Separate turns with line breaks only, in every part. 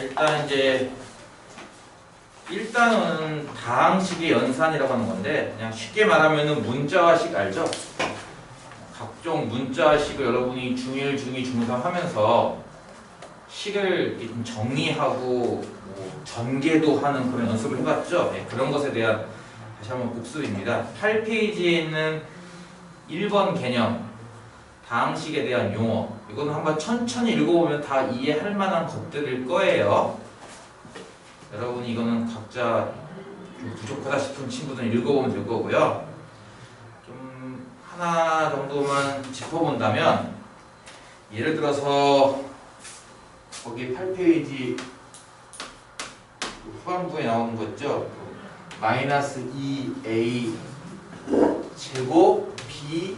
일단 이제 1단은 다항식의 연산이라고 하는 건데 그냥 쉽게 말하면은 문자화식 알죠? 각종 문자식을 여러분이 중1, 중2, 중3 하면서 식을 이렇게 좀 정리하고 뭐 전개도 하는 그런 연습을 해봤죠? 네, 그런 것에 대한 다시 한번 복습입니다. 8페이지에 있는 1번 개념 다항식에 대한 용어 이거는 한번 천천히 읽어보면 다 이해할 만한 것들일 거예요. 여러분이 이거는 각자 좀 부족하다 싶은 친구들은 읽어보면 될 거고요. 좀 하나 정도만 짚어본다면 예를 들어서 거기 8페이지 후반부에 나오는 거 있죠? 마이너스 2a 제곱 b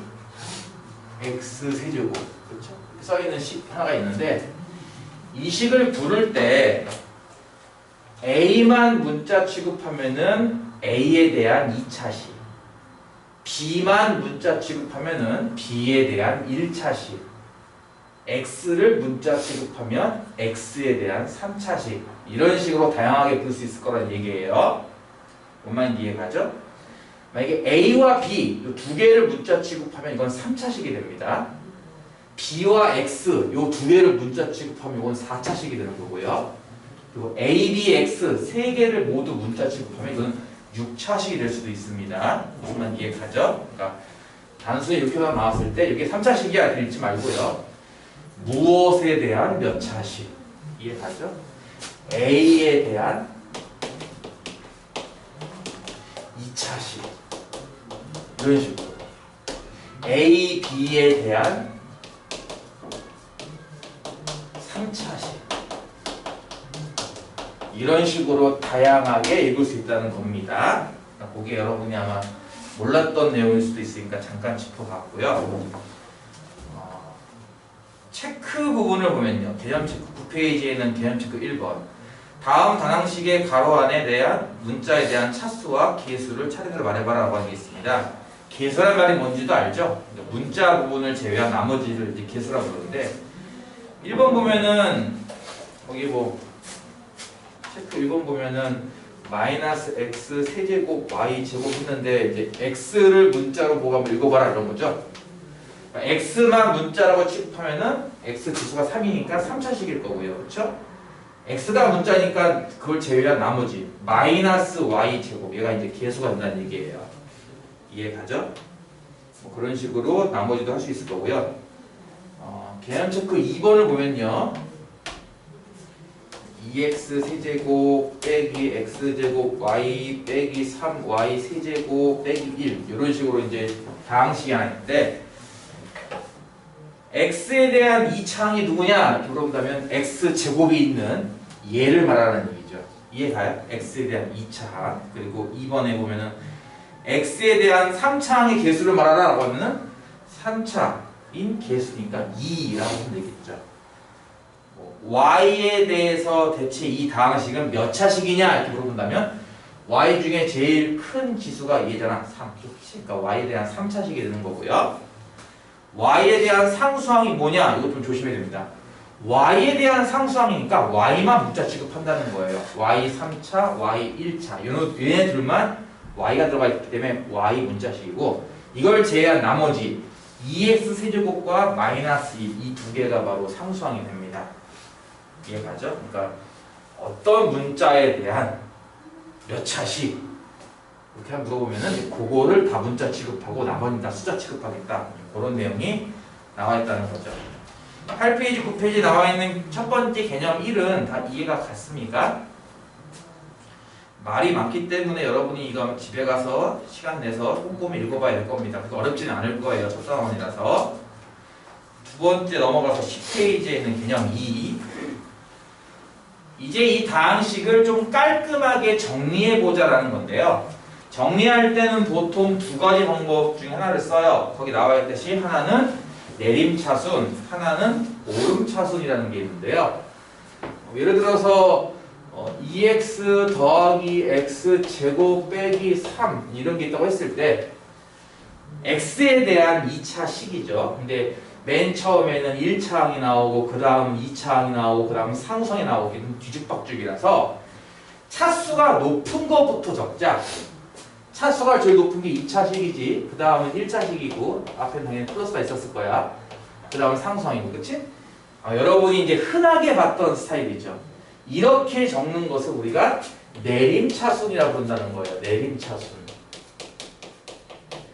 x 세제곱 그렇죠? 써있는 식 하나가 있는데 이 식을 부를 때 A만 문자 취급하면은 A에 대한 2차식 B만 문자 취급하면은 B에 대한 1차식 X를 문자 취급하면 X에 대한 3차식 이런 식으로 다양하게 부를 수 있을 거라는 얘기예요. 뭔 말인지 이해가죠? 만약에 A와 B 이 두 개를 문자 취급하면 이건 3차식이 됩니다. B와 X 이 두 개를 문자 취급하면 이건 4차식이 되는 거고요. 그리고 A, B, X 세 개를 모두 문자 취급하면 이건 6차식이 될 수도 있습니다. 무슨 이해가죠? 그러니까 단순히 이렇게 나왔을 때 이게 3차식이야 읽지 말고요. 무엇에 대한 몇 차식 이해가죠? A에 대한 2차식 이런 식으로 A, B에 대한 3차식 이런 식으로 다양하게 읽을 수 있다는 겁니다. 그게 여러분이 아마 몰랐던 내용일 수도 있으니까 잠깐 짚어봤고요. 체크 부분을 보면요. 개념 체크 9페이지에는 개념 체크 1번 다음 단항식의 가로 안에 대한 문자에 대한 차수와 개수를 차례대로 말해봐라 라고 하는 게 있습니다. 개수란 말이 뭔지도 알죠? 문자 부분을 제외한 나머지를 이제 개수라고 그러는데 1번 보면은 거기 뭐 체크 1번 보면은 마이너스 x 세제곱 y 제곱 했는데 이제 x를 문자로 보고 한번 읽어봐라 이런 거죠. 그러니까 x만 문자라고 취급하면은 x 지수가 3이니까 3차식일 거고요. 그렇죠? x가 문자니까 그걸 제외한 나머지 마이너스 y 제곱 얘가 이제 개수가 된다는 얘기예요. 이해가죠? 뭐 그런 식으로 나머지도 할 수 있을 거고요. 개념 체크 2번을 보면요. 2x 세제곱 빼기 x제곱 y 빼기 3y 세제곱 빼기 1 이런 식으로 이제 다항식이 하나 있는데 x에 대한 2차항이 누구냐 이렇게 물어본다면 x제곱이 있는 얘를 말하는 얘기죠. 이해가요? x에 대한 2차항 그리고 2번에 보면은 x에 대한 3차항의 개수를 말하라 라고 하면은 3차인 개수니까 2라고 하면 되겠죠. y에 대해서 대체 이 다항식은 몇 차식이냐 이렇게 물어본다면 y 중에 제일 큰 지수가 얘잖아 3. 그러니까 y에 대한 3차식이 되는 거고요. y에 대한 상수항이 뭐냐 이것 좀 조심해야 됩니다. y에 대한 상수항이니까 y만 문자 취급한다는 거예요. y 3차, y 1차 얘네 둘만 y가 들어가 있기 때문에 y 문자식이고 이걸 제외한 나머지 2x 세제곱과 마이너스 1 이 두 개가 바로 상수항이 됩니다. 이해가죠? 그러니까 어떤 문자에 대한 몇 차식 이렇게 물어보면은 그거를 다 문자 취급하고 나머지는 다 숫자 취급하겠다 그런 내용이 나와 있다는 거죠. 8페이지, 9페이지 나와 있는 첫 번째 개념 1은 다 이해가 갔습니까? 말이 많기 때문에 여러분이 이거 집에 가서 시간 내서 꼼꼼히 읽어봐야 될 겁니다. 그래서 어렵지는 않을 거예요. 첫 단원이라서. 두 번째 넘어가서 10페이지에 있는 개념 2 이제 이 다항식을 좀 깔끔하게 정리해보자라는 건데요. 정리할 때는 보통 두 가지 방법 중에 하나를 써요. 거기 나와 있듯이 하나는 내림차순, 하나는 오름차순이라는 게 있는데요. 예를 들어서 2x 더하기 x제곱 빼기 3 이런 게 있다고 했을 때 x에 대한 2차 식이죠. 근데 맨 처음에는 1차항이 나오고 그 다음 2차항이 나오고 그 다음 상수항이 나오고 뒤죽박죽이라서 차수가 높은 거부터 적자. 차수가 제일 높은 게 2차식이지. 그 다음은 1차식이고 앞에는 당연히 플러스가 있었을 거야. 그 다음은 상수항이고, 그치? 여러분이 이제 흔하게 봤던 스타일이죠. 이렇게 적는 것을 우리가 내림차순이라고 부른다는 거예요. 내림차순.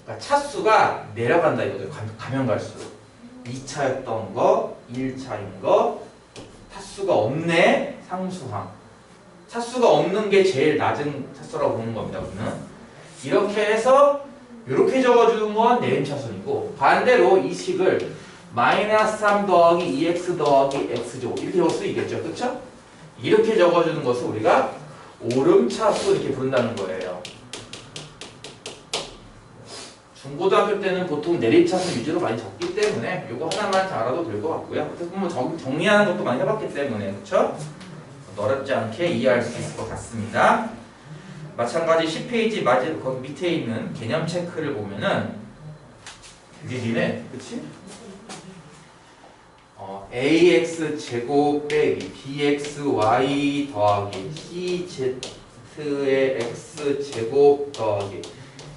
그러니까 차수가 내려간다 이거죠. 가면 갈수록. 2차였던 거, 1차인 거, 차수가 없네, 상수항. 차수가 없는 게 제일 낮은 차수라고 보는 겁니다. 우리는. 이렇게 해서 이렇게 적어주는 건 내림차순이고 반대로 이 식을 마이너스 3 더하기 2x 더하기 x제곱 이렇게 적을 수 있겠죠. 그쵸? 이렇게 적어주는 것을 우리가 오름차수 이렇게 부른다는 거예요. 중고등학교 때는 보통 내림차수 위주로 많이 적기 때문에 이거 하나만 잘 알아도 될 것 같고요. 그래서 뭐 정리하는 것도 많이 해봤기 때문에 그쵸? 어렵지 않게 이해할 수 있을 것 같습니다. 마찬가지 10페이지 거기 밑에 있는 개념 체크를 보면은 되게 기네, 그치? ax 제곱 빼기 bxy 더하기 cz의 x 제곱 더하기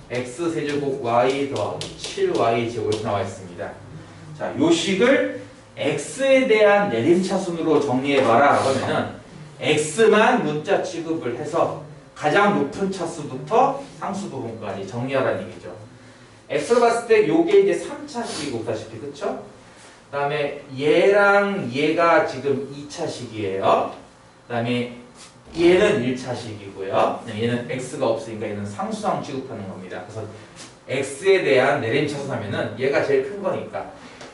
x 세제곱 y 더하기 7y 제곱 이렇게 나와 있습니다. 자, 요 식을 x에 대한 내림차순으로 정리해봐라 하면은 x만 문자 취급을 해서 가장 높은 차수부터 상수 부분까지 정리하라는 얘기죠. x로 봤을 때 요게 이제 3차식이고 보다시피 그쵸? 그 다음에 얘랑 얘가 지금 2차식이에요. 그 다음에 얘는 1차식이고요. 얘는 x가 없으니까 얘는 상수항 취급하는 겁니다. 그래서 x에 대한 내림차순 하면은 얘가 제일 큰 거니까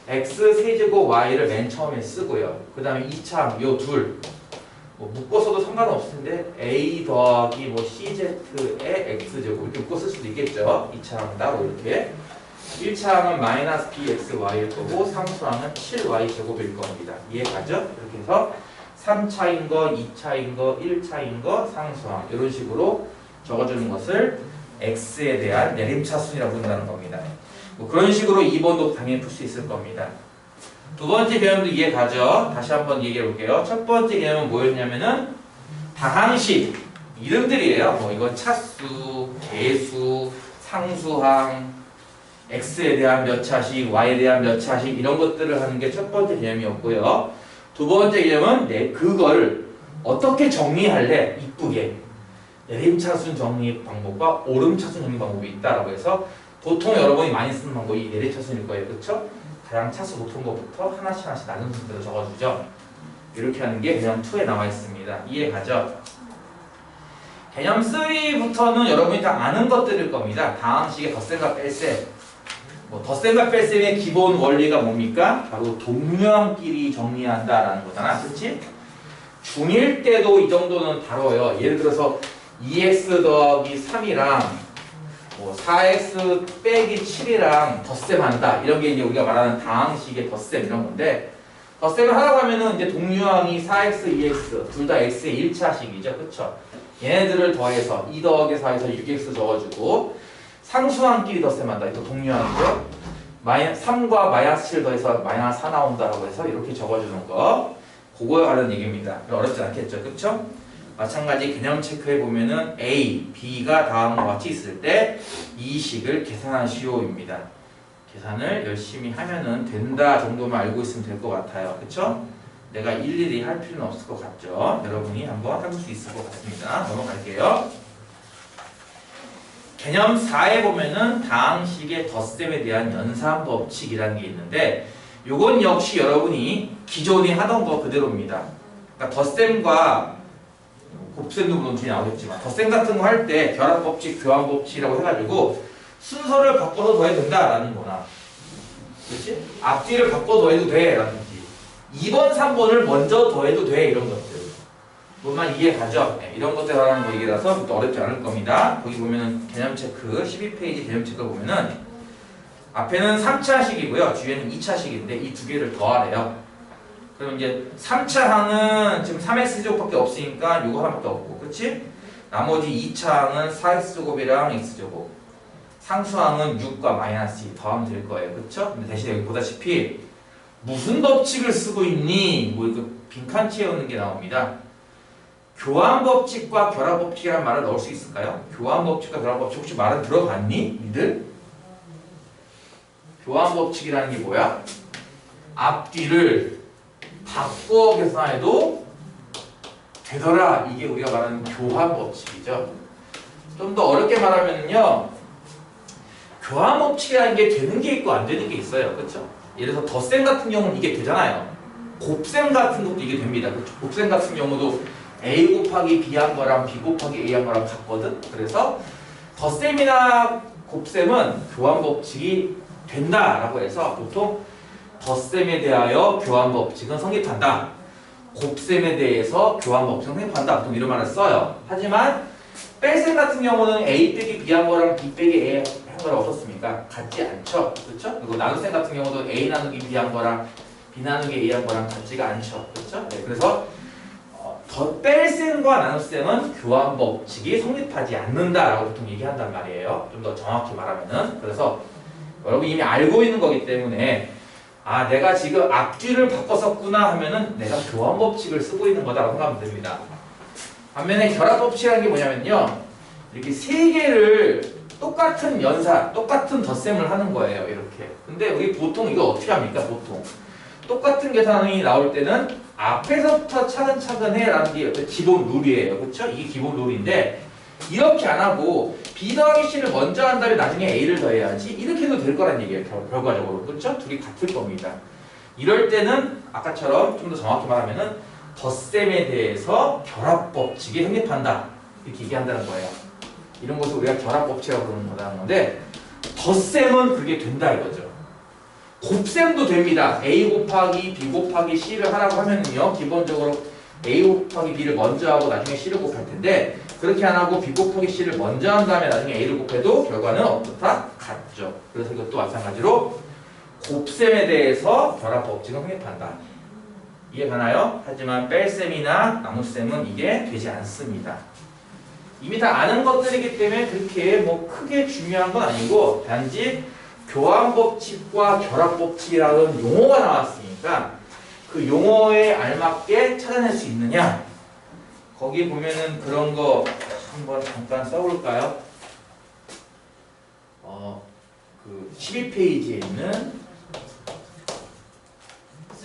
x 세제곱 y를 맨 처음에 쓰고요. 그 다음에 2차항 요 둘 뭐 묶어서도 상관없을 텐데 a 더하기 뭐 cz의 x제곱 이렇게 묶어 쓸 수도 있겠죠. 2차항 따로 이렇게 1차항은 마이너스 bxy일 거고 상수항은 7y제곱일 겁니다. 이해가죠? 이렇게 해서 3차인 거, 2차인 거, 1차인 거, 상수항 이런 식으로 적어주는 것을 x에 대한 내림차순이라고 부른다는 겁니다. 뭐 그런 식으로 2번도 당연히 풀 수 있을 겁니다. 두 번째 개념도 이해가죠? 다시 한번 얘기해 볼게요. 첫 번째 개념은 뭐였냐면은 다항식 이름들이에요. 뭐 이건 차수, 개수, 상수항, x에 대한 몇 차식, y에 대한 몇 차식 이런 것들을 하는 게 첫 번째 개념이었고요. 두 번째 개념은 그걸 어떻게 정리할래? 이쁘게 내림차순 정리 방법과 오름차순 정리 방법이 있다라고 해서 보통 여러분이 많이 쓰는 방법이 내림차순일 거예요. 그렇죠? 가장 차수 높은 것부터 하나씩 낮은 순서대로 적어주죠. 이렇게 하는 게 개념 2에 나와 있습니다. 이해가죠? 개념 3부터는 여러분이 다 아는 것들일 겁니다. 다항식의 덧셈과 뺄셈. 뭐 덧셈과 뺄셈의 기본 원리가 뭡니까? 바로 동류항끼리 정리한다라는 거잖아. 그렇지? 중1 때도 이 정도는 다뤄요. 예를 들어서 2x 더하기 3이랑 뭐 4x 빼기 7이랑 덧셈한다. 이런 게 이제 우리가 말하는 다항식의 덧셈 이런 건데 덧셈을 하라고 하면은 이제 동류항이 4x, 2x 둘 다 x의 1차식이죠. 그쵸? 얘네들을 더해서 2 더하기 4에서 6x 적어주고 상수항끼리 덧셈한다. 이거 동류항이죠. 3과 마이너스 7 더해서 마이너스 4 나온다라고 해서 이렇게 적어주는 거 그거에 관한 얘기입니다. 어렵지 않겠죠. 그쵸? 마찬가지 개념 체크해 보면은 A, B가 다음과 같이 있을 때 이 식을 계산하시오입니다. 계산을 열심히 하면은 된다 정도만 알고 있으면 될 것 같아요. 그쵸? 내가 일일이 할 필요는 없을 것 같죠? 여러분이 한번 해볼 수 있을 것 같습니다. 넘어갈게요. 개념 4에 보면은 다항식의 덧셈에 대한 연산법칙이라는 게 있는데 요건 역시 여러분이 기존에 하던 거 그대로입니다. 그러니까 덧셈과 곱셈도 물론 뒤에 나오겠지만 덧셈 같은 거 할 때 결합법칙, 교환법칙이라고 해가지고 순서를 바꿔서 더해도 된다라는 거나 그렇지? 앞뒤를 바꿔 더해도 돼 라든지 2번, 3번을 먼저 더해도 돼 이런 것들 뭐만 이해가죠? 네, 이런 것들 하라는 얘기라서 또 어렵지 않을 겁니다. 거기 보면은 개념 체크 12페이지 개념 체크 보면은 앞에는 3차식이고요 뒤에는 2차식인데 이 두 개를 더하래요. 그럼 이제 3차항은 지금 3x제곱밖에 없으니까 요거 하나밖에 없고 그치? 나머지 2차항은 4x제곱이랑 x제곱 상수항은 6과 마이너스 2 더하면 될 거예요. 그쵸? 근데 대신에 여기 보다시피 무슨 법칙을 쓰고 있니? 뭐 이거 빈칸 채우는 게 나옵니다. 교환법칙과 결합법칙이라는 말을 넣을 수 있을까요? 교환법칙과 결합법칙 혹시 말은 들어봤니? 니들? 교환법칙이라는 게 뭐야? 앞뒤를 바꾸어 계산해도 되더라. 이게 우리가 말하는 교환법칙이죠. 좀 더 어렵게 말하면요, 교환법칙이라는 게 되는 게 있고 안 되는 게 있어요. 그렇죠? 예를 들어서 덧셈 같은 경우는 이게 되잖아요. 곱셈 같은 것도 이게 됩니다. 그렇죠? 곱셈 같은 경우도 A 곱하기 B 한 거랑 B 곱하기 A 한 거랑 같거든. 그래서 덧셈이나 곱셈은 교환법칙이 된다라고 해서 보통 덧셈에 대하여 교환법칙은 성립한다. 곱셈에 대해서 교환법칙은 성립한다. 보통 이런 말을 써요. 하지만 뺄셈 같은 경우는 A 빼기 B 한 거랑 B 빼기 A 한 거랑 어떻습니까? 같지 않죠. 그렇죠? 그리고 나눗셈 같은 경우도 A 나누기 B 한 거랑 B 나누기 A 한 거랑 같지가 않죠. 그렇죠? 네, 그래서 뺄셈과 나눗셈은 교환법칙이 성립하지 않는다라고 보통 얘기한단 말이에요. 좀 더 정확히 말하면은. 그래서 여러분 이미 알고 있는 거기 때문에 아 내가 지금 앞뒤를 바꿨었구나 하면은 내가 교환법칙을 쓰고 있는 거다라고 생각하면 됩니다. 반면에 결합법칙이라는 게 뭐냐면요, 이렇게 세 개를 똑같은 연산, 똑같은 덧셈을 하는 거예요. 이렇게. 근데 우리 보통 이거 어떻게 합니까? 보통 똑같은 계산이 나올 때는 앞에서부터 차근차근 해라는 게 기본 룰이에요. 그렇죠? 이게 기본 룰인데 이렇게 안 하고 B 더하기 C를 먼저 한 다음에 나중에 A를 더해야지 이렇게 해도 될 거란 얘기예요. 결과적으로. 그렇죠? 둘이 같을 겁니다. 이럴 때는 아까처럼 좀 더 정확히 말하면은 덧셈에 대해서 결합법칙이 성립한다. 이렇게 얘기한다는 거예요. 이런 것을 우리가 결합법칙이라고 부르는 거라는 건데 덧셈은 그게 된다 이거죠. 곱셈도 됩니다. A 곱하기 B 곱하기 C를 하라고 하면은요, 기본적으로 A 곱하기 B를 먼저 하고 나중에 C를 곱할 텐데 그렇게 안 하고 B 곱하기 C를 먼저 한 다음에 나중에 A를 곱해도 결과는 어떻다? 같죠. 그래서 이것도 마찬가지로 곱셈에 대해서 결합법칙은 성립한다. 이해가나요? 하지만 뺄셈이나 나눗셈은 이게 되지 않습니다. 이미 다 아는 것들이기 때문에 그렇게 뭐 크게 중요한 건 아니고 단지 교환법칙과 결합법칙이라는 용어가 나왔으니까 그 용어에 알맞게 찾아낼 수 있느냐, 거기 보면은 그런 거 한번 잠깐 써볼까요? 그 12페이지에 있는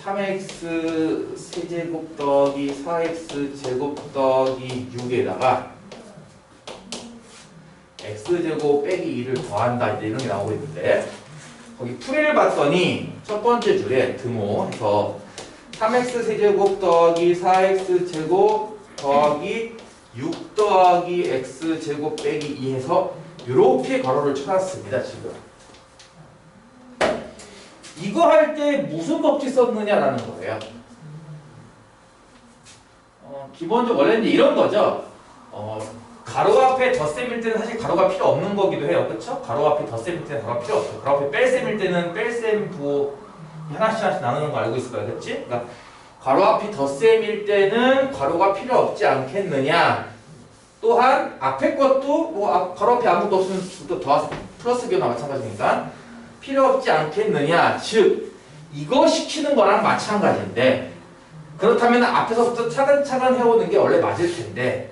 3x 세제곱 더하기 4x 제곱 더하기 6에다가 x제곱 빼기 2를 더한다, 이제 이런 게 나오고 있는데 거기 풀이를 봤더니 첫 번째 줄에 등호에서 3x 세제곱 더하기 4x 제곱 더하기 6 더하기 x제곱 빼기 2 해서 이렇게 괄호를 쳐놨습니다. 지금 이거 할 때 무슨 법칙 썼느냐라는 거예요. 기본적으로 원래는 이런 거죠. 가로 앞에 덧셈일 때는 사실 가로가 필요 없는 거기도 해요. 그렇죠? 가로 앞에 덧셈일 때는 가로가 필요 없어요. 가로 앞에 뺄셈일 때는 뺄셈 부호 하나씩 나누는 거 알고 있을 거예요. 그렇지? 그러니까 가로 앞이 덧셈일 때는 가로가 필요 없지 않겠느냐. 또한 앞에 것도 뭐 가로 앞에 아무것도 없으면 또 더해서 플러스 기호나 마찬가지니까 필요 없지 않겠느냐. 즉 이거 시키는 거랑 마찬가지인데 그렇다면 앞에서부터 차근차근 해오는 게 원래 맞을 텐데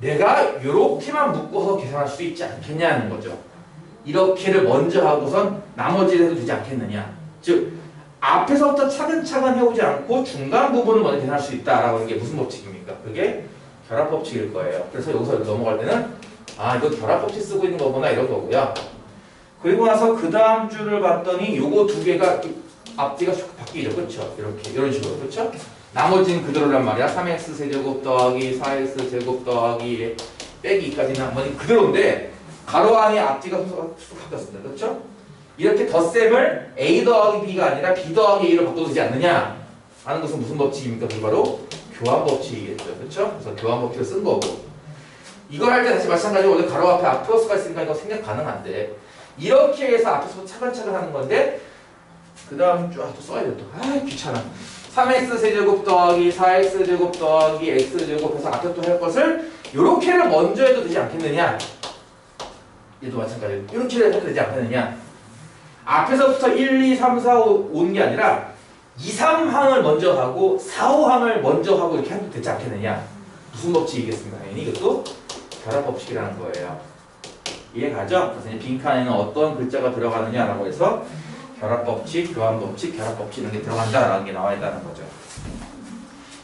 내가 이렇게만 묶어서 계산할 수 있지 않겠냐는 거죠. 이렇게를 먼저 하고선 나머지를 해도 되지 않겠느냐. 즉 앞에서부터 차근차근 해오지 않고 중간 부분을 먼저 계산할 수 있다라고 하는 게 무슨 법칙입니까? 그게 결합법칙일 거예요. 그래서 여기서 넘어갈 때는 아 이거 결합법칙 쓰고 있는 거구나 이런 거고요. 그리고 나서 그 다음 줄을 봤더니 요거 두 개가 앞뒤가 바뀌죠. 그렇죠? 이렇게 이런 식으로. 그렇죠? 나머지는 그대로란 말이야. 3x 세제곱 더하기 4x 제곱 더하기 빼기 2까지는 뭐니 그대로인데 가로 안에 앞뒤가 쑥 바뀌었습니다. 그렇죠? 이렇게 덧셈을 a 더하기 b가 아니라 b 더하기 a로 바꿔도 되지 않느냐 하는 것은 무슨 법칙입니까? 그게 바로 교환법칙이겠죠. 그렇죠? 그래서 교환법칙을 쓴 거고 이걸 할 때 다시 마찬가지로 원래 가로 앞에 플러스가 있으니까 이거 생략 가능한데 이렇게 해서 앞에서 차근차근 하는 건데 그 다음 또 써야 돼 또. 아 귀찮아. 3x 세제곱 더하기 4x 제곱 더하기 x제곱 해서 앞에 또 할 것을 요렇게를 먼저 해도 되지 않겠느냐. 얘도 마찬가지로 이렇게 해도 되지 않겠느냐. 앞에서부터 1, 2, 3, 4, 5 온 게 아니라 2, 3항을 먼저 하고 4, 5항을 먼저 하고 이렇게 해도 되지 않겠느냐? 무슨 법칙이겠습니까? 당연히 이것도 결합 법칙이라는 거예요. 이해가죠? 그래서 이제 빈칸에는 어떤 글자가 들어가느냐라고 해서 결합 법칙, 교환 법칙, 결합 법칙 이런 게 들어간다라는 게 나와 있다는 거죠.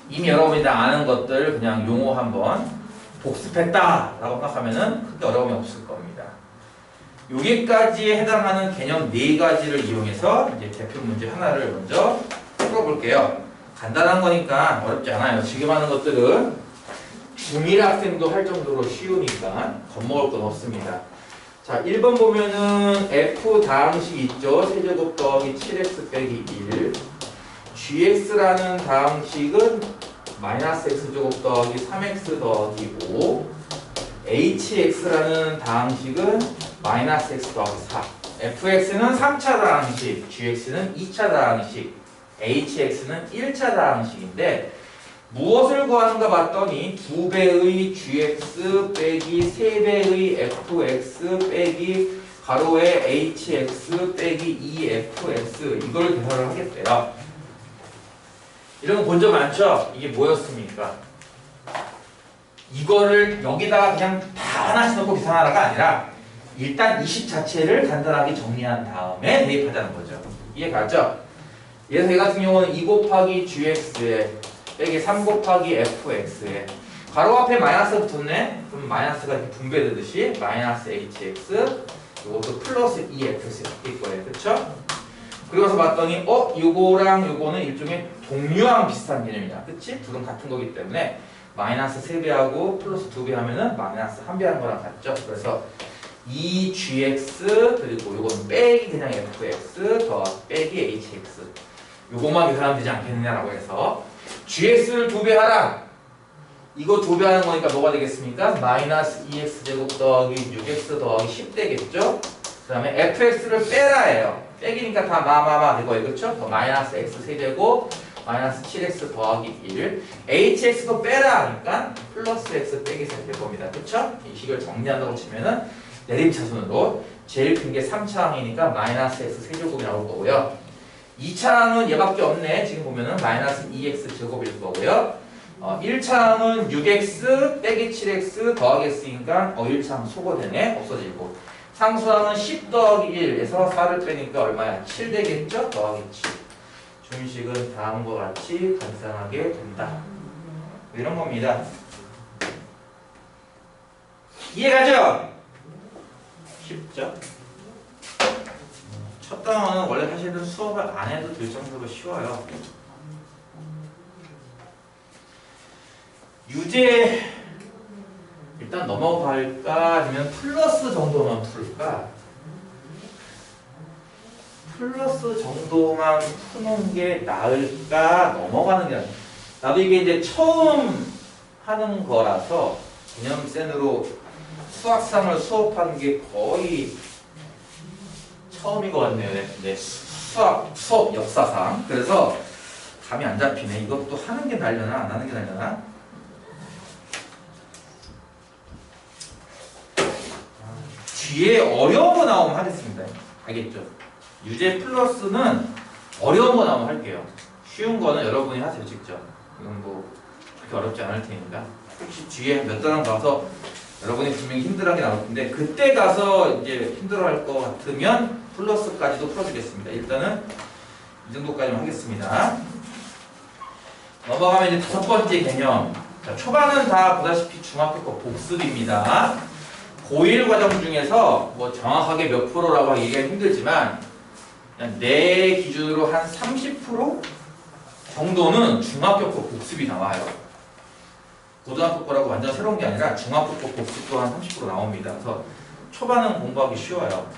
이미 여러분이 다 아는 것들 그냥 용어 한번 복습했다라고 생각하면은 크게 어려움이 없을 겁니다. 여기까지에 해당하는 개념 4가지를 이용해서 이제 대표 문제 하나를 먼저 풀어볼게요. 간단한 거니까 어렵지 않아요. 지금 하는 것들은 중1 학생도 할 정도로 쉬우니까 겁먹을 건 없습니다. 자, 1번 보면은 f 다항식 있죠. 세제곱 더하기 7x 빼기 1. gx라는 다항식은 마이너스 x제곱 더하기 3x 더하기 5. hx라는 다항식은 마이너스 x 더하기 4. fx는 3차 다항식, gx는 2차 다항식, hx는 1차 다항식인데 무엇을 구하는가 봤더니 2배의 gx 빼기 3배의 fx 빼기 가로에 hx 빼기 2fx 이걸 계산을 하겠대요. 이런 거 본 적 많죠? 이게 뭐였습니까? 이거를 여기다가 그냥 다 하나씩 넣고 계산하라가 아니라 일단 이 식 자체를 간단하게 정리한 다음에 대입하자는 거죠. 이해 가죠? 그래서 이 같은 경우는 2 곱하기 gx에 빼기 3 곱하기 fx에 가로 앞에 마이너스가 붙었네? 그럼 마이너스가 이렇게 분배되듯이 마이너스 hx 이것도 플러스 2fx가 바뀔 거예요. 그쵸? 그러고서 봤더니 요거랑 요거는 일종의 동류항 비슷한 개념이야. 그치? 둘은 같은 거기 때문에 마이너스 3배하고 플러스 2배 하면은 마이너스 1배 하는 거랑 같죠? 그래서 2gx 그리고 요건 빼기 그냥 fx 더 빼기 hx 요것만 계산하면 되지 않겠느냐라고 해서 gx를 2배 하라. 이거 2배 하는 거니까 뭐가 되겠습니까? 마이너스 2x제곱 더하기 6x 더하기 10 되겠죠? 그 다음에 fx를 빼라예요. 빼기니까 다 마마마 되고요. 그쵸? 더 마이너스 x 세제곱 마이너스 7x 더하기 1 hx도 빼라 하니까 플러스 x 빼기 4 될 겁니다. 그쵸? 이 식을 정리한다고 치면은 내림차순으로 제일 큰 게 3차항이니까 마이너스 x 세제곱이 나올 거고요. 2차항은 얘밖에 없네. 지금 보면은 마이너스 2x 제곱일 거고요. 1차항은 6x 빼기 7x 더하기 x니까 1차항 소거되네. 없어지고 상수항은 10 더하기 1에서 4를 빼니까 얼마야? 7 되겠죠? 더하기 7 준식은 다음과 같이 간단하게 된다. 이런 겁니다. 이해가죠? 쉽죠? 첫 단원은 원래 사실은 수업을 안 해도 될 정도로 쉬워요. 유제 일단 넘어갈까 아니면 플러스 정도만 풀까? 플러스 정도만 푸는 게 나을까? 넘어가는 게 나을까? 나도 이게 이제 처음 하는 거라서 개념센으로 수학상을 수업하는 게 거의 처음인 것 같네요. 네, 수업 역사상. 그래서 감이 안 잡히네. 이것도 하는 게 날려나 안 하는 게 날려나? 뒤에 어려운 거 나오면 하겠습니다. 알겠죠? 유제 플러스는 어려운 거 나오면 할게요. 쉬운 거는 여러분이 하세요. 직접. 이건 뭐 그렇게 어렵지 않을 테니까. 혹시 뒤에 몇 단원 가서 여러분이 분명히 힘들어하게 나올 텐데 그때 가서 이제 힘들어할 것 같으면 플러스까지도 풀어주겠습니다. 일단은 이 정도까지만 하겠습니다. 넘어가면 이제 5번째 개념. 자, 초반은 다 보다시피 중학교 거 복습입니다. 고1 과정 중에서 뭐 정확하게 몇 프로라고 얘기하기 힘들지만 그냥 내 기준으로 한 30% 정도는 중학교 거 복습이 나와요. 고등학교 거라고 완전 새로운 게 아니라 중학교 거 복습도 한 30% 나옵니다. 그래서 초반은 공부하기 쉬워요.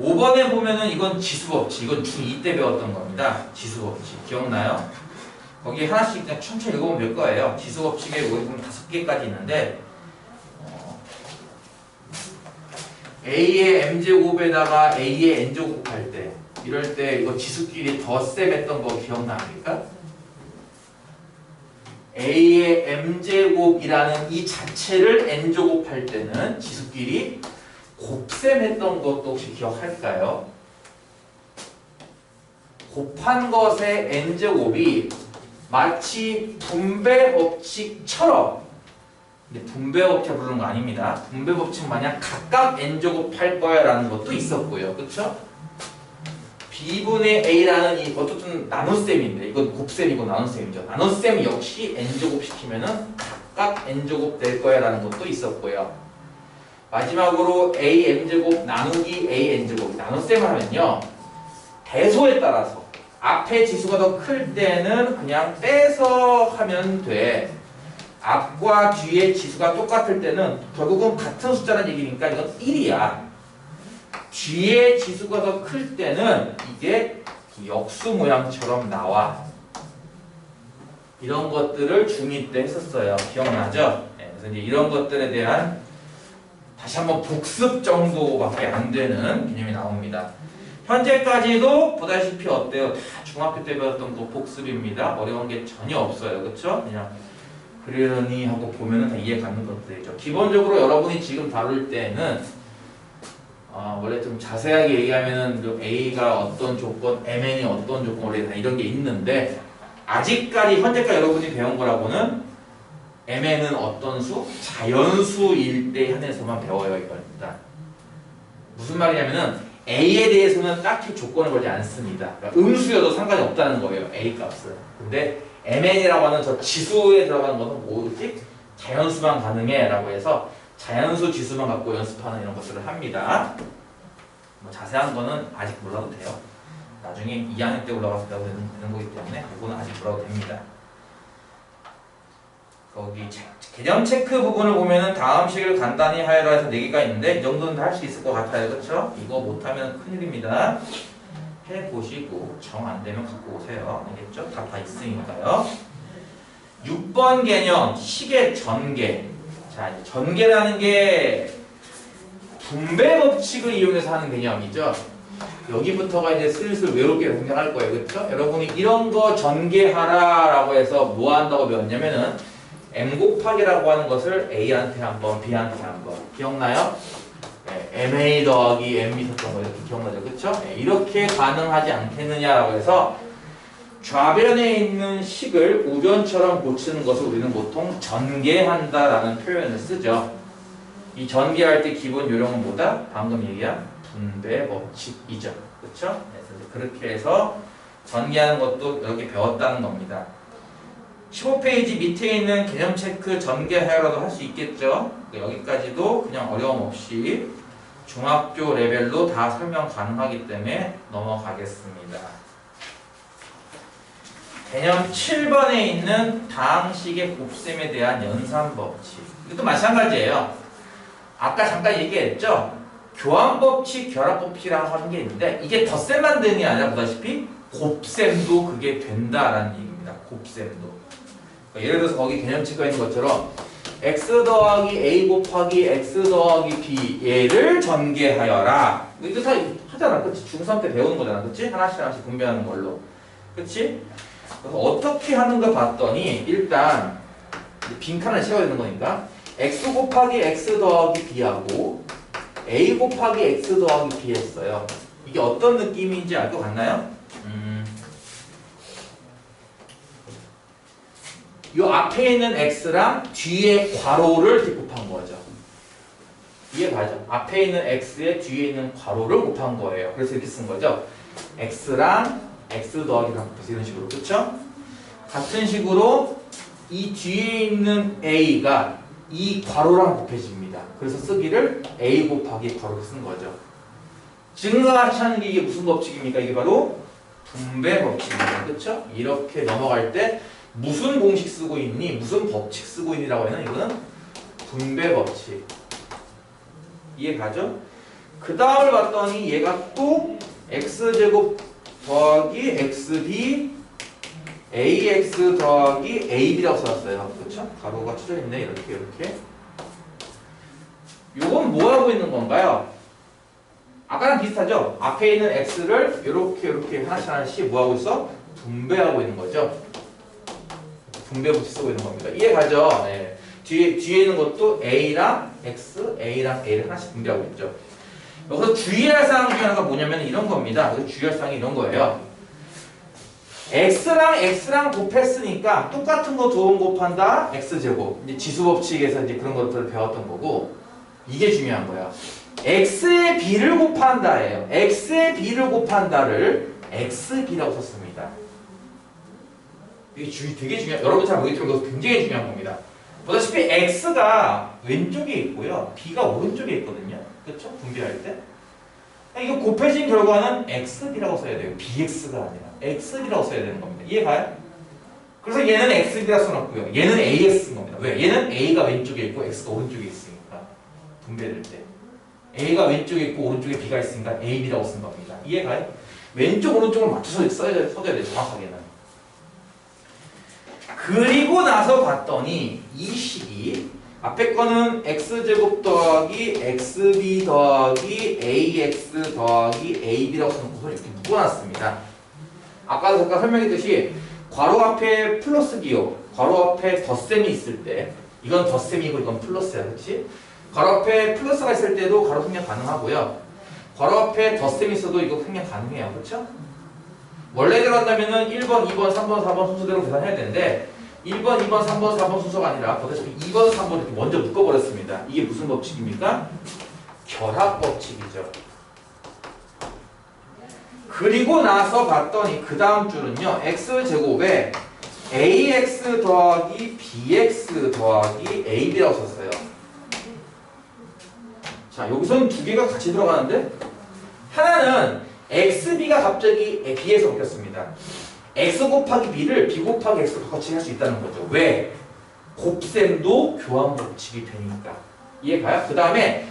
5번에 보면은 이건 지수법칙, 이건 중2 때 배웠던 겁니다. 지수법칙 기억나요? 거기 하나씩 그냥 천천히 읽어보면 될 거예요. 지수법칙에 여기 보면 5개까지 있는데 A의 m제곱에다가 A의 n제곱 할 때 이럴 때 이거 지수끼리 덧셈했던 거 기억납니까? A의 m제곱이라는 이 자체를 n제곱 할 때는 지수끼리 곱셈했던 것도 혹시 기억할까요? 곱한 것의 n제곱이 마치 분배 법칙처럼, 근데 분배 법칙 부르는 거 아닙니다. 분배 법칙 마냥 각각 n제곱 할 거야 라는 것도 있었고요. 그쵸? b분의 a라는 이 어쨌든 나눗셈인데, 이건 곱셈이고 나눗셈이죠. 나눗셈 역시 n제곱 시키면은 각각 n제곱 될 거야 라는 것도 있었고요. 마지막으로 a m제곱 나누기 a n제곱, 나눗셈을 하면요, 대소에 따라서 앞에 지수가 더 클 때는 그냥 빼서 하면 돼. 앞과 뒤의 지수가 똑같을 때는 결국은 같은 숫자라는 얘기니까 이건 1이야. 뒤에 지수가 더 클 때는 이게 역수 모양처럼 나와. 이런 것들을 중2 때 했었어요. 기억나죠? 네, 그래서 이제 이런 것들에 대한 다시 한번 복습 정도밖에 안 되는 개념이 나옵니다. 현재까지도 보다시피 어때요? 다 중학교 때 배웠던 거 복습입니다. 어려운 게 전혀 없어요. 그쵸? 그냥 그러니 하고 보면은 다 이해 가는 것들이죠. 기본적으로 여러분이 지금 다룰 때는 원래 좀 자세하게 얘기하면은 A가 어떤 조건, MN이 어떤 조건, 원래 다 이런 게 있는데, 아직까지 현재까지 여러분이 배운 거라고는 MN은 어떤 수? 자연수일 때 한해서만 배워요. 이걸 일단. 무슨 말이냐면은 A에 대해서는 딱히 조건을 걸지 않습니다. 그러니까 음수여도 상관이 없다는 거예요. A 값은. 근데 MN이라고 하는 저 지수에 들어가는 것은 뭐지? 자연수만 가능해 라고 해서 자연수 지수만 갖고 연습하는 이런 것들을 합니다. 뭐 자세한 거는 아직 몰라도 돼요. 나중에 2학년 때 올라가서 배워도 되는 거기 때문에 그거는 아직 몰라도 됩니다. 거기 개념 체크 부분을 보면은 다음 식을 간단히 하여라 해서 4개가 있는데 이 정도는 다 할 수 있을 것 같아요. 그렇죠? 이거 못하면 큰일입니다. 해보시고 정 안 되면 갖고 오세요. 알겠죠? 다 있으니까요. 6번 개념 식의 전개. 자, 이제 전개라는 게 분배 법칙을 이용해서 하는 개념이죠. 여기부터가 이제 슬슬 외롭게 생각할 거예요. 그렇죠? 여러분이 이런 거 전개하라라고 해서 뭐 한다고 배웠냐면은 m 곱하기라고 하는 것을 a한테 한번, b한테 한번. 기억나요? 네, ma 더하기 m 있었던 거 이렇게 기억나죠? 그렇죠? 네, 이렇게 가능하지 않겠느냐라고 해서 좌변에 있는 식을 우변처럼 고치는 것을 우리는 보통 전개한다라는 표현을 쓰죠. 이 전개할 때 기본 요령은 뭐다? 방금 얘기한 분배 법칙이죠. 그렇죠? 그래서 그렇게 해서 전개하는 것도 이렇게 배웠다는 겁니다. 15페이지 밑에 있는 개념 체크 전개하여라도 할 수 있겠죠? 여기까지도 그냥 어려움 없이 중학교 레벨로 다 설명 가능하기 때문에 넘어가겠습니다. 개념 7번에 있는 다항식의 곱셈에 대한 연산법칙. 이것도 마찬가지예요. 아까 잠깐 얘기했죠? 교환법칙, 결합법칙이라고 하는 게 있는데 이게 덧셈만 되는 게 아니라 보다시피 곱셈도 그게 된다라는 얘기입니다. 곱셈도. 예를 들어서 거기 개념 체크가 있는 것처럼 x 더하기 a 곱하기 x 더하기 b 얘를 전개하여라. 이거 다 하잖아. 그치? 중3 때 배우는 거잖아. 그치? 하나씩 하나씩 분배하는 걸로. 그치? 그래서 어떻게 하는가 봤더니 일단 빈칸을 채워야 되는 거니까 x 곱하기 x 더하기 b하고 a 곱하기 x 더하기 b 했어요. 이게 어떤 느낌인지 알 것 같나요? 이 앞에 있는 x랑 뒤에 괄호를 곱한 거죠. 이해가죠? 앞에 있는 x에 뒤에 있는 괄호를 곱한 거예요. 그래서 이렇게 쓴 거죠. x랑 x 더하기랑 곱해서 이런 식으로. 그렇죠? 같은 식으로 이 뒤에 있는 a가 이 괄호랑 곱해집니다. 그래서 쓰기를 a 곱하기 괄호를 쓴 거죠. 지금과 같이 하는 게 이게 무슨 법칙입니까? 이게 바로 분배 법칙입니다. 그렇죠? 이렇게 넘어갈 때 무슨 공식 쓰고 있니? 무슨 법칙 쓰고 있니라고 하면 이거는 분배 법칙. 이해가죠? 그 다음을 봤더니 얘가 또 x제곱 더하기 xb ax 더하기 ab라고 써놨어요. 그렇죠? 가로가 쳐져 있네. 이렇게. 요건 뭐 하고 있는 건가요? 아까랑 비슷하죠? 앞에 있는 x를 이렇게 하나씩 뭐 하고 있어? 분배하고 있는 거죠. 분배 법칙 쓰고 있는 겁니다. 이해가죠? 네. 뒤에 있는 것도 a랑 x, a랑 a를 하나씩 분배하고 있죠. 여기서 주의할 사항 중에 하나가 뭐냐면 이런 겁니다. 그래서 주의할 사항이 이런 거예요. x랑 곱했으니까 똑같은 거 두 번 곱한다 x제곱. 이제 지수법칙에서 이제 그런 것들을 배웠던 거고 이게 중요한 거야. x의 b를 곱한다예요. x의 b를 곱한다를 xb라고 썼습니다. 이게 되게 중요해요. 여러분 잘 모르겠지만 이거 굉장히 중요한 겁니다. 보다시피 x가 왼쪽에 있고요. b가 오른쪽에 있거든요. 그렇죠? 분배할 때. 이거 곱해진 결과는 xb라고 써야 돼요. bx가 아니라 xb라고 써야 되는 겁니다. 이해가요? 그래서 얘는 xb라고 써놨고요. 얘는 ax 쓴 겁니다. 왜? 얘는 a가 왼쪽에 있고 x가 오른쪽에 있으니까 분배될 때 a가 왼쪽에 있고 오른쪽에 b가 있으니까 ab라고 쓴 겁니다. 이해가요? 왼쪽 오른쪽을 맞춰서 써야 돼요. 정확하게는. 그리고 나서 봤더니 이 식이 앞에 거는 x제곱 더하기 xb 더하기 ax 더하기 ab라고 써놓고서 이렇게 묶어놨습니다. 아까도 잠깐 설명했듯이 괄호 앞에 플러스 기호, 괄호 앞에 덧셈이 있을 때 이건 덧셈이고 이건 플러스야, 그렇지? 괄호 앞에 플러스가 있을 때도 괄호 생략 가능하고요. 괄호 앞에 덧셈이 있어도 이거 생략 가능해요, 그렇죠? 원래대로 한다면은 1번, 2번, 3번, 4번 순서대로 계산해야 되는데 1번, 2번, 3번, 4번 순서가 아니라 보다시피 2번, 3번 이렇게 먼저 묶어버렸습니다. 이게 무슨 법칙입니까? 결합법칙이죠. 그리고 나서 봤더니 그 다음 줄은요. x제곱에 ax 더하기 bx 더하기 ab라고 썼어요. 자, 여기서는 두 개가 같이 들어가는데 하나는 xb가 갑자기 b에서 바뀌었습니다. x 곱하기 b를 b 곱하기 x로 같이 할 수 있다는 거죠. 왜? 곱셈도 교환 법칙이 되니까. 이해가요? 그 다음에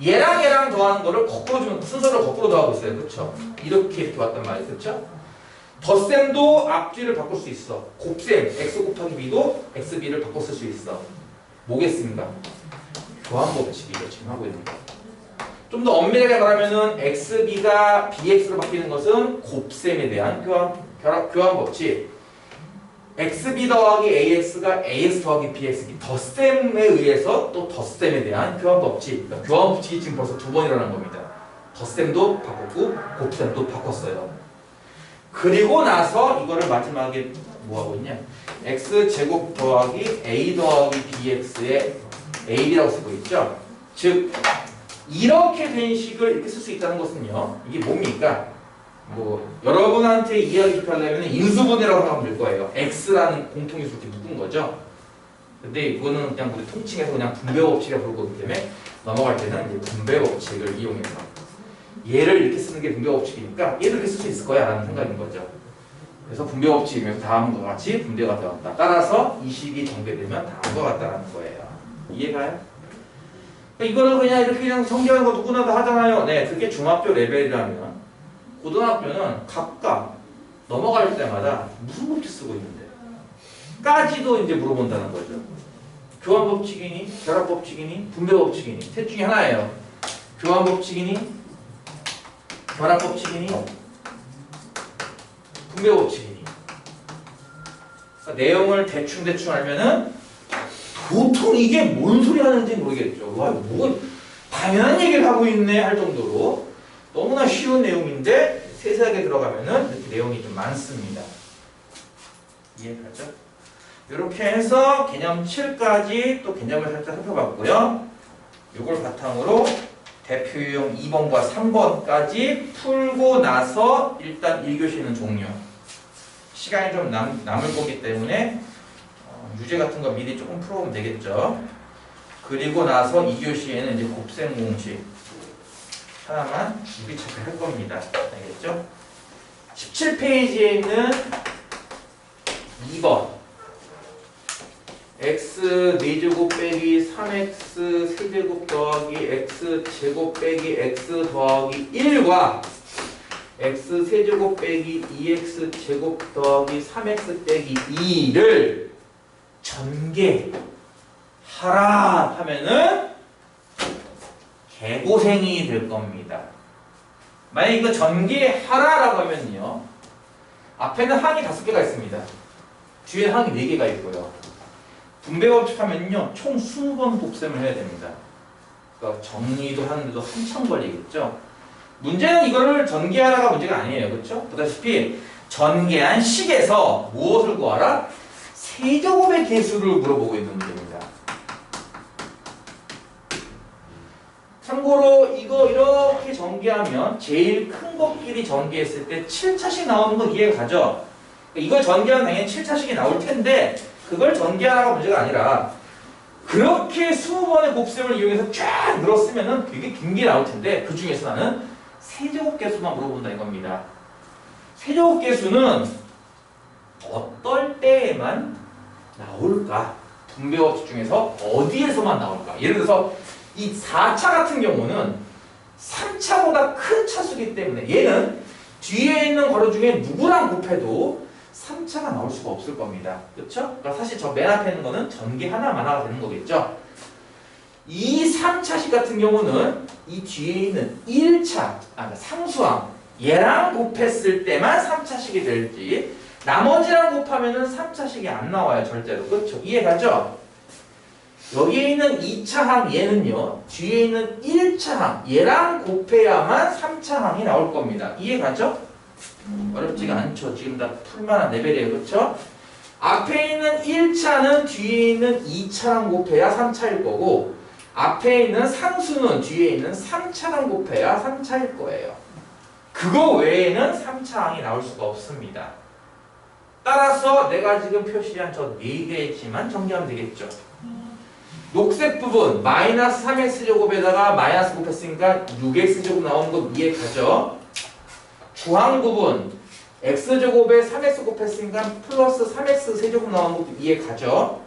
얘랑 더하는 거를 거꾸로 주면 순서를 거꾸로 더하고 있어요. 그렇죠? 이렇게 왔단 말이에요. 그렇죠? 덧셈도 앞뒤를 바꿀 수 있어. 곱셈 x 곱하기 b도 xb를 바꿔 쓸 수 있어. 뭐겠습니까? 교환 법칙이죠. 지금 하고 있는 거. 좀 더 엄밀하게 말하면은 xb가 bx로 바뀌는 것은 곱셈에 대한 교환 법칙. xb 더하기 ax가 ax 더하기 bx 덧셈에 의해서 또 덧셈에 대한 교환 법칙. 그러니까 교환 법칙이 지금 벌써 두 번 일어난 겁니다. 덧셈도 바꿨고 곱셈도 바꿨어요. 그리고 나서 이거를 마지막에 뭐하고 있냐? x제곱 더하기 a 더하기 bx의 ab라고 쓰고 있죠. 즉 이렇게 된 식을 이렇게 쓸 수 있다는 것은요. 이게 뭡니까? 뭐 여러분한테 이해하기 쉽게 하려면 인수분해라고 생각하면 될 거예요. x라는 공통유수 이렇게 묶은 거죠. 근데 이거는 그냥 우리 통칭해서 그냥 분배법칙이라고 부르는 거기 때문에 넘어갈 때는 이제 분배법칙을 이용해서 얘를 이렇게 쓰는 게 분배법칙이니까 얘도 이렇게 쓸 수 있을 거야 라는 생각인 거죠. 그래서 분배법칙이면 다음과 같이 분배가 되었다. 따라서 이 식이 정배되면 다음과 같다라는 거예요. 이해가요? 이거는 그냥 이렇게 그냥 성경한 거 누구나 다 하잖아요. 네, 그게 중학교 레벨이라면 고등학교는 각각 넘어갈 때마다 무슨 법칙 쓰고 있는데 까지도 이제 물어본다는 거죠. 교환법칙이니 결합법칙이니 분배법칙이니 셋 중에 하나예요. 교환법칙이니 결합법칙이니 분배법칙이니. 그러니까 내용을 대충 알면은 보통 이게 뭔 소리 하는지 모르겠죠. 와, 뭐 당연한 얘기를 하고 있네 할 정도로 너무나 쉬운 내용인데 세세하게 들어가면은 이렇게 내용이 좀 많습니다. 이해가죠? 이렇게 해서 개념 7까지 또 개념을 살짝 살펴봤고요. 이걸 바탕으로 대표 유형 2번과 3번까지 풀고 나서 일단 1교시는 종료. 시간이 좀 남을 거기 때문에 유제 같은 거 미리 조금 풀어보면 되겠죠. 그리고 나서 2교시에는 이제 곱셈 공식 하나만 유리차게 할 겁니다. 알겠죠? 17페이지에 있는 2번 x 4제곱 빼기 3x 세제곱 더하기 x 제곱 빼기 x 더하기 1과 x 세제곱 빼기 2x 제곱 더하기 3x 빼기 2를 전개하라 하면은 개고생이 될 겁니다. 만약 이거 전개하라라고 하면요. 앞에는 항이 5개가 있습니다. 뒤에 항이 4개가 있고요. 분배법칙 하면요. 총 20번 곱셈을 해야 됩니다. 그러니까 정리도 하는데도 한참 걸리겠죠. 문제는 이거를 전개하라가 문제가 아니에요. 그렇죠? 보다시피 전개한 식에서 무엇을 구하라? 세제곱의 개수를 물어보고 있는 문제입니다. 참고로 이거 이렇게 전개하면 제일 큰 것끼리 전개했을 때 7차씩 나오는 거 이해가 가죠? 이걸 전개하면 당연히 7차씩이 나올 텐데 그걸 전개하라가 문제가 아니라 그렇게 20번의 곱셈을 이용해서 쫙 늘었으면 되게 긴 게 나올 텐데 그 중에서 나는 세제곱 개수만 물어본다 이겁니다. 세제곱 개수는 어떨 때에만 나올까? 분배법칙 중에서 어디에서만 나올까? 예를 들어서 이 4차 같은 경우는 3차보다 큰 차수기 때문에 얘는 뒤에 있는 괄호 중에 누구랑 곱해도 3차가 나올 수가 없을 겁니다. 그렇죠? 그러니까 사실 저 맨 앞에 있는 거는 전개 하나만 하가 되는 거겠죠? 이 3차식 같은 경우는 이 뒤에 있는 1차, 상수항 얘랑 곱했을 때만 3차식이 될지 나머지랑 곱하면은 3차식이 안 나와요. 절대로. 그렇죠? 이해가죠? 여기에 있는 2차항 얘는요. 뒤에 있는 1차항 얘랑 곱해야만 3차항이 나올 겁니다. 이해가죠? 어렵지가 않죠. 지금 다 풀만한 레벨이에요. 그렇죠? 앞에 있는 1차는 뒤에 있는 2차랑 곱해야 3차일 거고 앞에 있는 상수는 뒤에 있는 3차랑 곱해야 3차일 거예요. 그거 외에는 3차항이 나올 수가 없습니다. 따라서 내가 지금 표시한 저 4개지만 정리하면 되겠죠. 녹색 부분 마이너스 3x제곱에다가 마이너스 곱했으니까 6x제곱 나오는 거 이해 가죠? 주황 부분 x제곱에 3x 곱했으니까 플러스 3x 세제곱 나오는 것도 이해 가죠?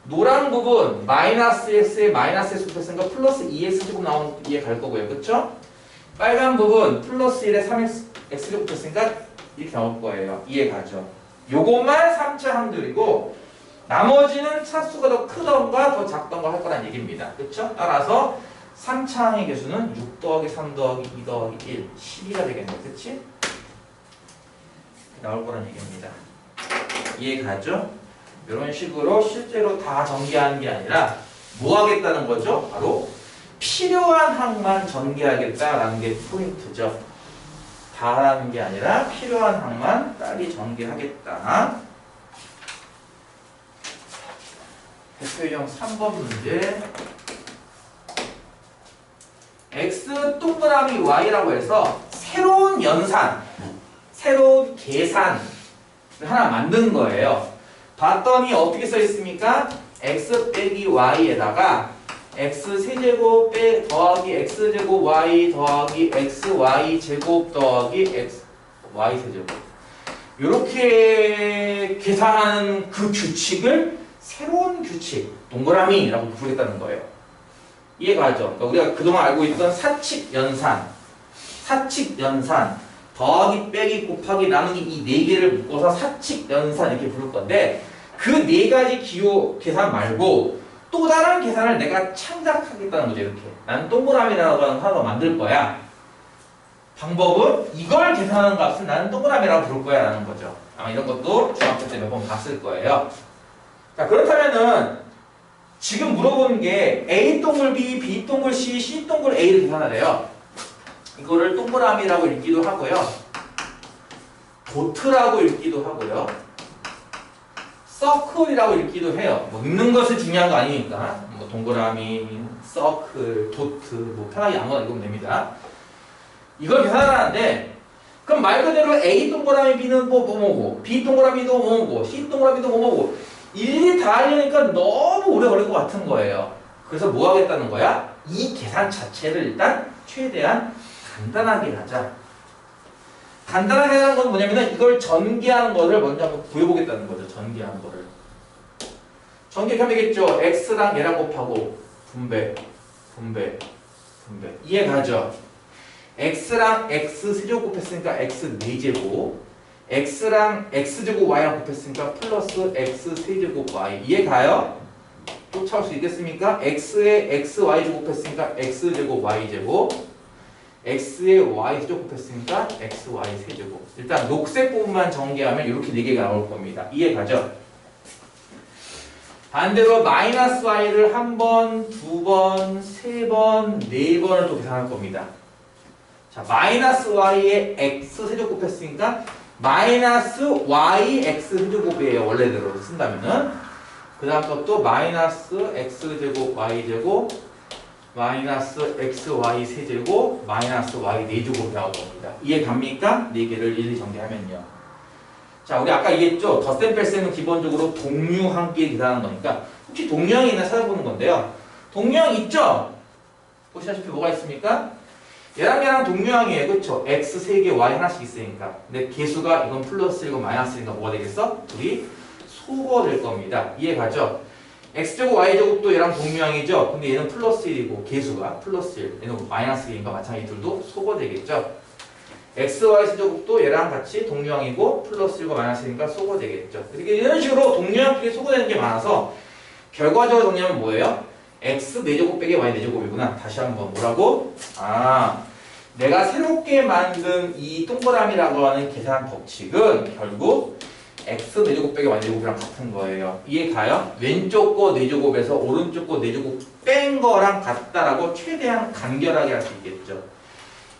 노란 부분 마이너스 x에 마이너스 x 곱했으니까 플러스 2x제곱 나오는 것도 이해 갈 거고요. 그쵸? 빨간 부분 플러스 1에 3x x제곱 곱했으니까 이렇게 나올 거예요. 이해 가죠? 요것만 3차 항들이고 나머지는 차수가 더 크던가 더 작던가 할 거란 얘기입니다. 그쵸? 따라서 3차항의 개수는 6 더하기 3 더하기 2 더하기 1, 12가 되겠네. 그치? 나올 거란 얘기입니다. 이해 가죠? 이런 식으로 실제로 다 전개하는 게 아니라 뭐 하겠다는 거죠? 바로 필요한 항만 전개하겠다라는 게 포인트죠. 다 하는 게 아니라 필요한 항만 빨리 전개하겠다. 대표형 3번 문제. x 동그라미 y라고 해서 새로운 연산, 새로운 계산을 하나 만든 거예요. 봤더니 어떻게 써 있습니까? x 빼기 y에다가 x 세제곱 더하기 x제곱 y 더하기 xy 제곱 더하기 x y 세제곱 이렇게 계산하는 그 규칙을 새로운 규칙, 동그라미라고 부르겠다는 거예요. 이해가 가죠? 그러니까 우리가 그동안 알고 있던 사칙 연산 더하기 빼기 곱하기 나누기 이 4개를 묶어서 사칙 연산 이렇게 부를 건데 그 4가지 기호 계산 말고 또 다른 계산을 내가 창작하겠다는 거죠. 이렇게 나는 동그라미라고 하는 하나 더 만들 거야. 방법은 이걸 계산하는 값을 나는 동그라미라고 부를 거야 라는 거죠. 아마 이런 것도 중학교 때 몇 번 봤을 거예요. 자, 그렇다면은 지금 물어보는 게 A 동글 B, B 동글 C, C 동글 A를 계산하래요. 이거를 동그라미라고 읽기도 하고요. 도트라고 읽기도 하고요. 서클이라고 읽기도 해요. 뭐 읽는 것이 중요한 거 아니니까 뭐 동그라미, 서클, 도트 뭐 편하게 아무거나 읽으면 됩니다. 이걸 계산하는데 그럼 말 그대로 A 동그라미 B는 뭐고 B 동그라미도 뭐고 C 동그라미도 뭐고 일일이 다 하려니까 너무 오래 걸릴 것 같은 거예요. 그래서 뭐 하겠다는 거야? 이 계산 자체를 일단 최대한 간단하게 하자. 간단하게 하는 건 뭐냐면 이걸 전개하는 거를 먼저 한번 구해보겠다는 거죠. 전개하는 거를. 전개하면 되겠죠. x랑 얘랑 곱하고 분배. 이해 가죠? x랑 x 세제곱 곱했으니까 x 4제곱 x랑 x제곱 y랑 곱했으니까 플러스 x 세제곱 y 이해 가요? 쫓아올 수 있겠습니까? x에 xy제곱 곱했으니까 x제곱 y제곱 x에 y제곱 곱했으니까 xy 세제곱 일단 녹색 부분만 전개하면 이렇게 4개가 나올 겁니다. 이해 가죠? 반대로 마이너스 y를 한 번, 2번, 3번, 4번을 또 계산할 겁니다. 자, 마이너스 y에 x 세제곱 곱했으니까 마이너스 yx 제곱이에요. 원래대로 쓴다면은. 그 다음 것도 마이너스 x제곱 y제곱 마이너스 xy 세제곱 마이너스 y 4제곱 나올 겁니다. 이해 갑니까? 4개를 일일이 정리하면요. 자, 우리 아까 얘기했죠? 덧셈 뺄셈은 기본적으로 동류항끼리 계산하는 거니까 혹시 동류항이 있나 찾아보는 건데요. 동류항 있죠? 보시다시피 뭐가 있습니까? 얘랑 동류항이에요. 그쵸? x 3개, y 하나씩 있으니까. 근데 개수가 이건 플러스 1이고 마이너스 1이니까 뭐가 되겠어? 둘이 소거될 겁니다. 이해 가죠? x제곱 y제곱도 얘랑 동류항이죠? 근데 얘는 플러스 1이고 개수가 플러스 1, 얘는 마이너스 1이니까 마찬가지 둘도 소거되겠죠? xy 세제곱도 얘랑 같이 동류항이고 플러스 1과 마이너스 1이니까 소거되겠죠? 이런 식으로 동류항끼리 소거되는 게 많아서 결과적으로 정리하면 뭐예요? x 4제곱 빼기 y 4제곱이구나. 다시 한번 뭐라고? 내가 새롭게 만든 이 동그라미라고 하는 계산 법칙은 결국 x 4제곱 빼기 y 4제곱이랑 같은 거예요. 이해 가요? 왼쪽 거 4제곱에서 오른쪽 거 4제곱 뺀 거랑 같다라고 최대한 간결하게 할 수 있겠죠.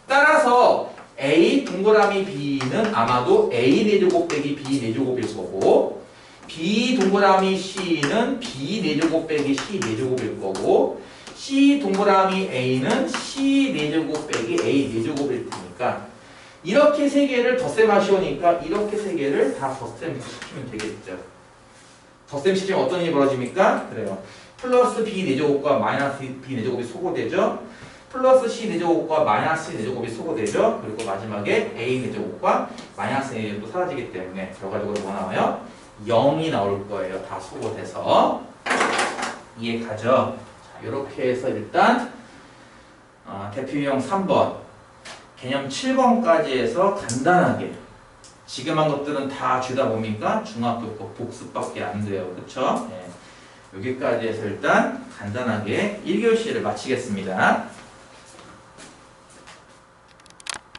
따라서 a 동그라미 b는 아마도 a 4제곱 빼기 b 4제곱일 거고 b 동그라미 c는 b 4제곱 빼기 c 4제곱일 거고 c 동그라미 a는 c 4제곱 빼기 a 4제곱일 테니까 이렇게 세 개를 덧셈 하시오니까 이렇게 세 개를 다 덧셈 시키면 되겠죠. 덧셈 시키면 어떤 일이 벌어집니까? 그래요. 플러스 b 4제곱과 마이너스 b 4제곱이 소거되죠. 플러스 c 4제곱과 마이너스 c 4제곱이 소거되죠. 그리고 마지막에 a 4제곱과 마이너스 a 4제곱도 사라지기 때문에 결과적으로 뭐 나와요? 0이 나올 거예요. 다 소거돼서. 이해 가죠? 자, 이렇게 해서 일단 대표 유형 3번 개념 7번까지 해서 간단하게 지금 한 것들은 다 주다 보니까 중학교 거 복습밖에 안 돼요. 그쵸? 네. 여기까지 해서 일단 간단하게 1교시를 마치겠습니다.